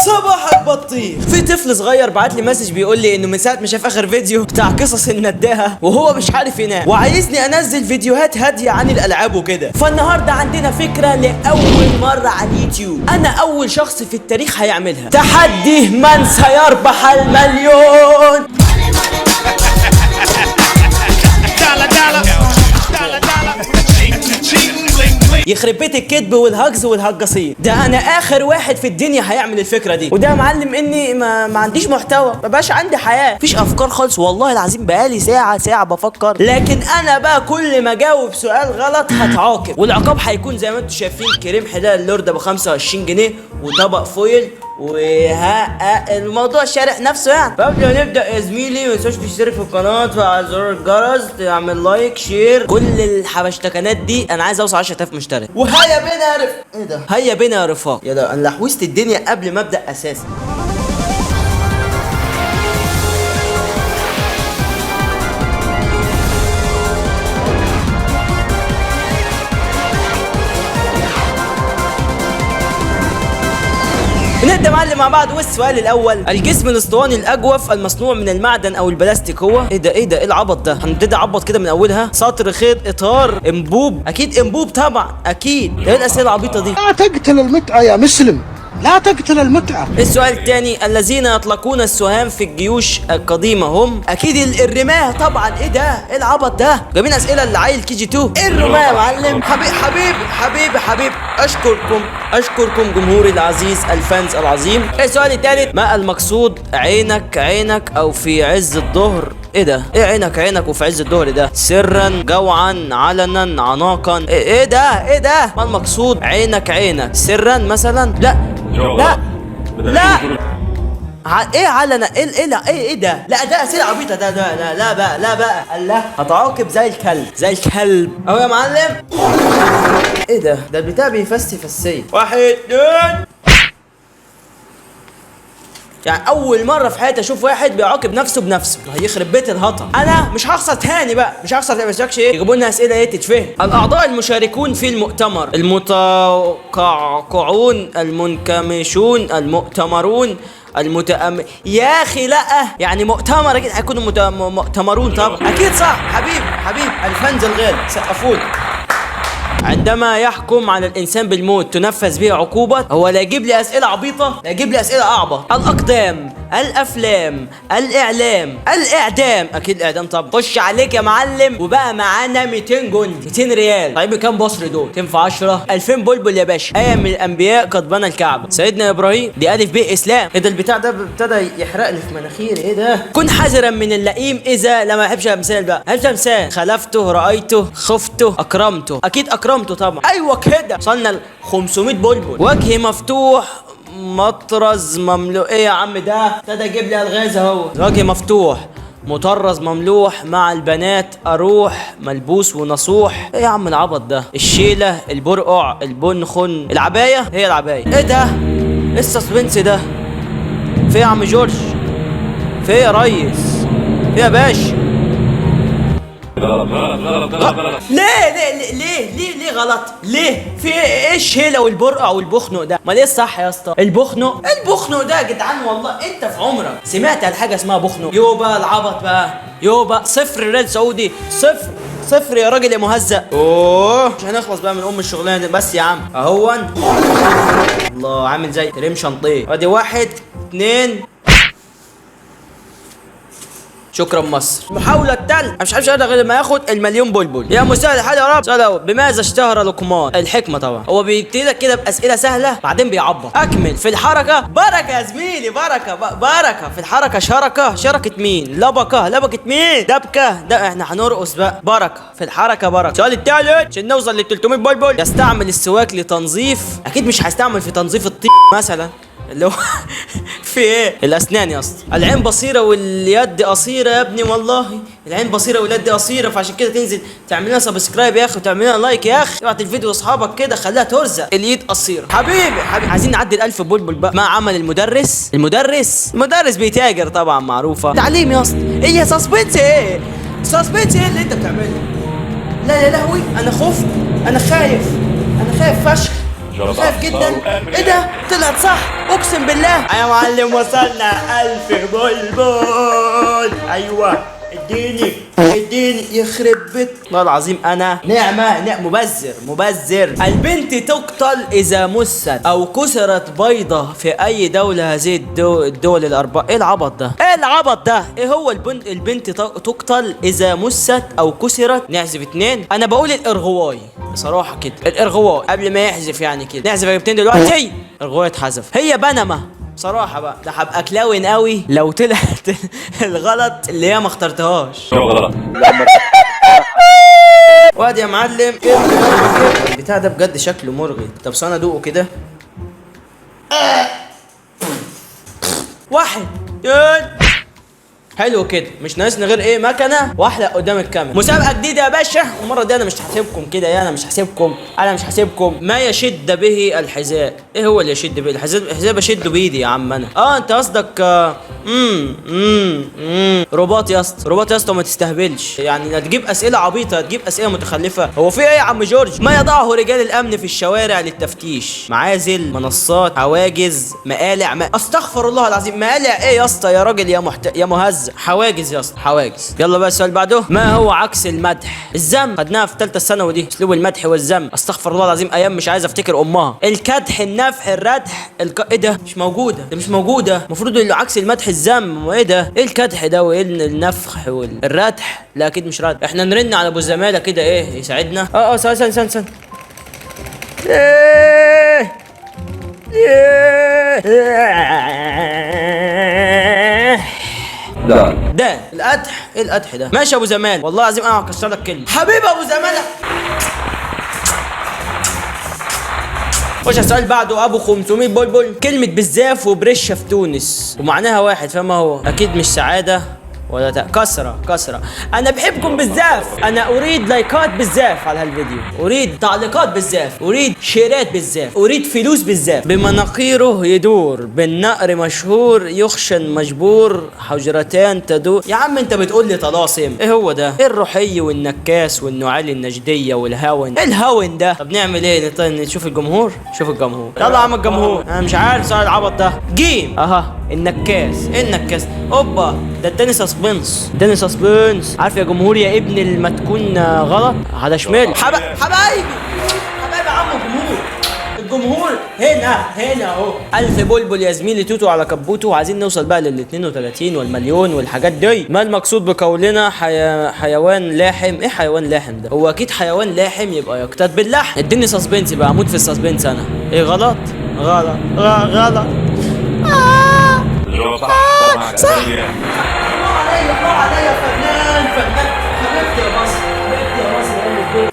صباحك بطيخ. في طفل صغير بعت لي مسج بيقول لي انه من ساعه ما شاف اخر فيديو بتاع قصص النداهه وهو مش عارف ينام وعايزني انزل فيديوهات هاديه عن الالعاب وكده. فالنهارده عندنا فكره لاول مره على اليوتيوب، انا اول شخص في التاريخ هيعملها. تحدي من سيربح المليون. يخرب بيت الكذب والهجز والهجاصين، ده انا اخر واحد في الدنيا هيعمل الفكره دي. وده يا معلم اني ما عنديش محتوى، ما بقاش عندي حياه، مفيش افكار خالص والله العظيم. بقالي ساعه بفكر، لكن انا بقى كل ما اجاوب سؤال غلط هتعاقب، والعقاب هيكون زي ما انتم شايفين كريم حلال اللورده ب 25 جنيه وطبق فويل الموضوع شارح نفسه يعني. قبل ما نبدا يا زميلي ما تنساش تشترك في القناه وتفعل زر الجرس، تعمل لايك شير، كل الحبشتكنات دي. انا عايز اوصل 10000 مشترك. وهيا بينا يا ايه ده؟ هيا بينا يا رفاق. يا ده انا لحوست الدنيا قبل ما ابدا اساسا. نبدأ معلم مع بعض. والسؤال الاول، الجسم الاسطواني الاجوف المصنوع من المعدن او البلاستيك هو ايه ده؟ ايه العبط ده؟ هنبتدي عبط كده من اولها. سطر، خيط، اطار، انبوب. اكيد انبوب طبعا، اكيد. ايه الاسئله العبيطه دي؟ لا تقتل المتعه يا مسلم، لا تقتل المتعة. السؤال الثاني، الذين يطلقون السهام في الجيوش القديمة هم؟ أكيد الرماة طبعا. إيه ده؟ إيه العبط ده؟ جايبين أسئلة لعيل كي جي 2. إيه الرماة يا معلم؟ حبيبي أشكركم جمهوري العزيز الفانز العظيم. السؤال الثالث، ما المقصود عينك أو في عز الظهر؟ ايه ده؟ ايه عينك وفي عز الظهر ده؟ سرا، جوعا، علنا، عناقا. ايه ده؟ ما المقصود عينك سرا مثلا؟ لا ايه علنا؟ ايه ده؟ لا ده اسئله عبيطه ده. لا بقى الله هتعاقب زي الكلب اهو يا معلم. ايه ده البتاع بيفسي. 1 2. يعني اول مره في حياتي اشوف واحد بيعاقب نفسه بنفسه. هيخرب بيت الهطل. انا مش هخسر تاني بقى، مش هخسر تاني. بس ايه يجيبوا لنا اسئله ايه تتفهم. الاعضاء المشاركون في المؤتمر: المتقعقعون، المنكمشون، المؤتمرون، يا اخي لا، يعني مؤتمر اكيد هيكونوا مؤتمرون طبعا. اكيد صح. حبيب الفنز الغالي سقفولي. عندما يحكم على الانسان بالموت تنفذ به عقوبه. هو لا يجيب لي اسئله عبيطه، لا يجيب لي اسئله اعبط. الاقدام، الافلام، الاعلام، الاعدام. اكيد الاعدام طبعا. خش عليك يا معلم. وبقى معانا 200 جندي، 200 ريال. طيب كام بصر دول؟ تنفع 10 2000 بلبل يا باشا. ايه من الانبياء قد بنى الكعبه؟ سيدنا ابراهيم. دي الف ب اسلام. ايه ده البتاع ده ابتدى يحرق لي في مناخيري. ايه ده؟ كن حذرا من اللئيم اذا لما يحبش امثال بقى. امثال خلفته، رايته، خفته، اكرمته. اكيد اكرمته طبعا. ايوه كده. وصلنا ل 500 بلبل. وجه مفتوح، مطرز مملوء. ايه يا عم ده؟ ابتدى يجيب لي الغاز اهو. وجه مفتوح، مطرز مملوح، مع البنات اروح، ملبوس ونصوح. ايه يا عم العبط ده؟ الشيله، البرقع، البنخن، العبايه. هي العبايه. ايه ده؟ ايه السسبنس ده؟ في يا عم جورج؟ في يا ريس؟ في يا باشا؟ غلط. ليه غلط؟ ليه؟ في ايه الشيله والبرقع والبخنق ده؟ امال ايه الصح يا اسطى؟ البخنق ده يا جدعان. والله انت في عمرك سمعت عن حاجه اسمها بخنق؟ يوبا العبط بقى. يوبا 0 ريال سعودي. صفر يا راجل يا مهزأ. مش هنخلص بقى من الشغلانه دي. بس يا عم اهون. الله عامل زي ريم شنطيه. ادي 1 2. شكرا مصر. محاولة تل مش عارف غير ما ياخد المليون بلبل. يا مسهل الحال يا رب. سألوا بماذا اشتهر لقمان؟ الحكمة طبعا. هو بيبتدي لك كده بأسئلة سهلة بعدين بيعبط. أكمل في الحركة بركة يا زميلي. بركة في الحركة. شركة مين؟ لبكة مين؟ دبكة. ده احنا هنرقص بقى. بركة في الحركة بركة. السؤال الثالث عشان نوصل ل 300 بلبل. يستعمل السواك لتنظيف. أكيد مش هيستعمل في تنظيف الطين مثلا. اللي هو في ايه؟ الاسنان يا اسطى. العين بصيره واليد قصيره يا ابني. والله العين بصيره واليد قصيره، فعشان كده تنزل تعمل لنا سبسكرايب يا اخي وتعمل لنا لايك يا اخي. ابعت الفيديو لاصحابك كده خليها ترزق. اليد قصيره. حبيبي عايزين نعدي ال1000 بلبل بقى. ما عمل المدرس بيتاجر طبعا، معروفه. تعليم يا اسطى. ايه سسبنس؟ ايه اللي انت بتعمله؟ لا يا لهوي انا خفت. انا خايف فشخ. خايف جدا. ايه ده؟ طلعت صح اقسم بالله. يا معلم وصلنا 1000 بلبل. ايوه اديني يخرب بيت والله العظيم. انا نعمة مبذر. البنت تقتل اذا مست او كسرت بيضة في اي دولة هذه الدول الاربعة. ايه العبط ده؟ ايه هو البنت تقتل اذا مست او كسرت. نحذف 2. انا بقول الارغواي بصراحة كده، الارغواي قبل ما يحذف يعني كده. نحذف اجابتين دلوقتي. الارغواي اتحذف. هي بنما بصراحة بقى. ده هبقى كلاون قوي لو طلعت الغلط اللي هي ما اخترتهاش. وادي يا معلم البتاع ده بجد شكله مرغي. طب انا ادوقه كده. 1 2. حلو كده. مش ناقصنا غير ايه؟ مكنه واحلق قدام الكاميرا. مسابقه جديده يا باشا، المره دي انا مش هحسبكم كده. انا مش هحسبكم. ما يشد به الحذاء. ايه هو اللي يشد به الحذاء؟ بشده بايدي يا عم انا. انت قصدك رباط يا اسطى. ما تستهبلش يعني. لا تجيب اسئله عبيطه، تجيب اسئله متخلفه. هو في ايه يا عم جورج؟ ما يضعه رجال الامن في الشوارع للتفتيش: معازل، منصات، حواجز، مقالع. استغفر الله العظيم. مقالع ايه يا اسطى يا راجل يا مهزأ؟ حواجز يا اسطى، حواجز. يلا بقى السؤال بعده. ما هو عكس المدح؟ الذم. خدناها في ثالثه ثانوي دي، اسلوب المدح والذم. استغفر الله العظيم، ايام مش عايز افتكر امها. الكدح، النفح، الردح، ايه ده؟ مش موجوده. المفروض اللي عكس المدح الذم. وايه ده؟ ايه الكدح ده وايه النفخ والردح؟ لا اكيد مش ردح. احنا نرن على ابو زماله كده ايه يساعدنا. سن ده القدح. ايه القدح ده؟ ماشي يا ابو زمان، والله العظيم انا هكسر لك كلمه. حبيبي ابو زمانه. خش السؤال بعده. ابو 500 بلبل. كلمه بالزاف وبرشه في تونس ومعناها واحد، فما هو؟ اكيد مش سعاده ولا كسرة. انا بحبكم بالزاف. انا اريد لايكات بالزاف على هالفيديو، اريد تعليقات بالزاف، اريد شيرات بالزاف، اريد فلوس بالزاف. بمناقيره يدور، بالنقر مشهور، يخشن مجبور، حجرتان تدور. يا عم انت بتقول لي طلاسم. ايه هو ده؟ ايه الرحي والنكاس والنعال النجديه والهون؟ ايه الهون ده؟ طب نعمل ايه؟ نشوف الجمهور. يلا يا عم الجمهور. انا مش عارف سؤال العبط ده. جيم. النكاس. ايه النكاس؟ اوبا ده اداني سسبنس. عارف يا جمهور يا ابن ما تكون غلط هذا شمال. حبايبي يا عم الجمهور هنا اهو. 1000 بلبل يا زميلي. توتو على كبوتو. عايزين نوصل بقى لل 32 والمليون والحاجات دي. ما المقصود بقولنا حيوان لاحم؟ ايه حيوان لاحم ده؟ هو اكيد حيوان لاحم يبقى يقتات باللحم. اديني سسبنس بقى، اموت في السسبنس انا. ايه غلط. صح. الله عليا فنان. حبيبتي يا مصر.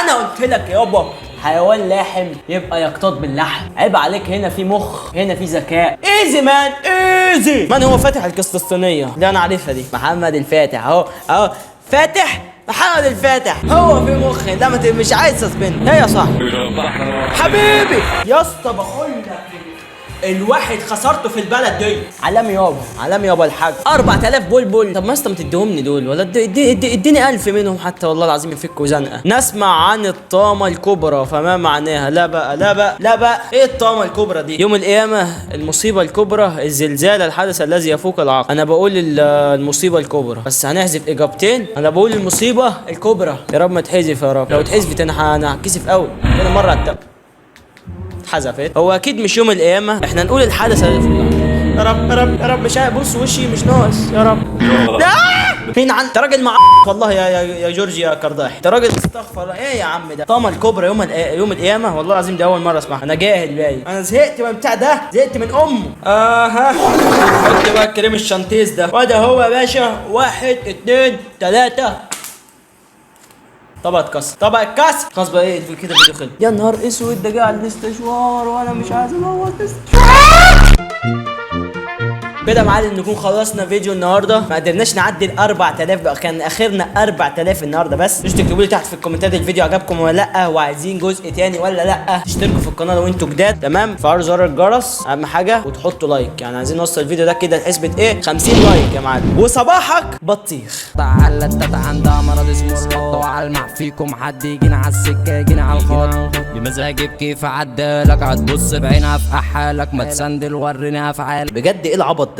انا قلت لك يابا حيوان لاحم يبقى يقتات باللحم. عيب عليك. هنا في مخ، هنا في ذكاء. ايزي مان ايزي. من هو فاتح القسطنطينية؟ ده انا عارفها دي. محمد الفاتح اهو فاتح. محمد الفاتح هو في مخ. ده مش عايز سسبند. هي صح حبيبي يا اسطى. بقول لك الواحد خسرته في البلد دي. علامي يابا الحاج. 4000 بلبل. طب ما تديهمني دول ولا اديني 1000 منهم حتى، والله العظيم يفكوا زنقه. نسمع عن الطامه الكبرى، فما معناها؟ لا بقى ايه الطامه الكبرى دي؟ يوم القيامه، المصيبه الكبرى، الزلزال، الحدث الذي يفوق العقل. انا بقول المصيبه الكبرى، بس هنحذف اجابتين. انا بقول المصيبه الكبرى. يا رب ما تحذف يا رب. لو اتحذفت انا هتكسف قوي. كده مره اتحذفت. هو اكيد مش يوم القيامه. احنا نقول الحدث اللي فوق. يا رب مش بص وشي مش ناقص. يا رب. لا مين انت راجل والله يا جورج يا كرداحي. انت راجل استغفر. ايه يا عم ده؟ الطامه الكبرى يوم القيامه. والله العظيم ده اول مره اسمعها. انا جاهل باين. انا زهقت من بتاع ده، زهقت من امه. حط بقى الكريم الشانتيز ده. وده هو يا باشا. 1 2 3. طبق اتكسر. خلاص بقى ايه كده فيديو خلص. يا نهار اسود ده جه على الاستشوار وانا مش عايز اموت الاستشوار. كده يا معلم نكون خلصنا فيديو النهارده. ما قدرناش نعدي ال 4000 بقى، كان اخرنا 4000 النهارده بس. مش تكتبوا لي تحت في الكومنتات الفيديو عجبكم ولا لا، وعايزين جزء تاني ولا لا. تشتركوا في القناه لو انتوا جداد، تمام. فعلوا زر الجرس اهم حاجه، وتحطوا لايك. يعني عايزين نوصل الفيديو ده كده لحسبه ايه 50 لايك يا معلم. وصباحك بطيخ. تعال التتا عندها مرض اسمه الرد، وعلمع فيكم حد يجينا على السكه يجينا على الخط. بمزاجي بكيف اعدلك، هتبص بعينها في احالك، ما تسندل وريني افعال. بجد ايه العبط ده؟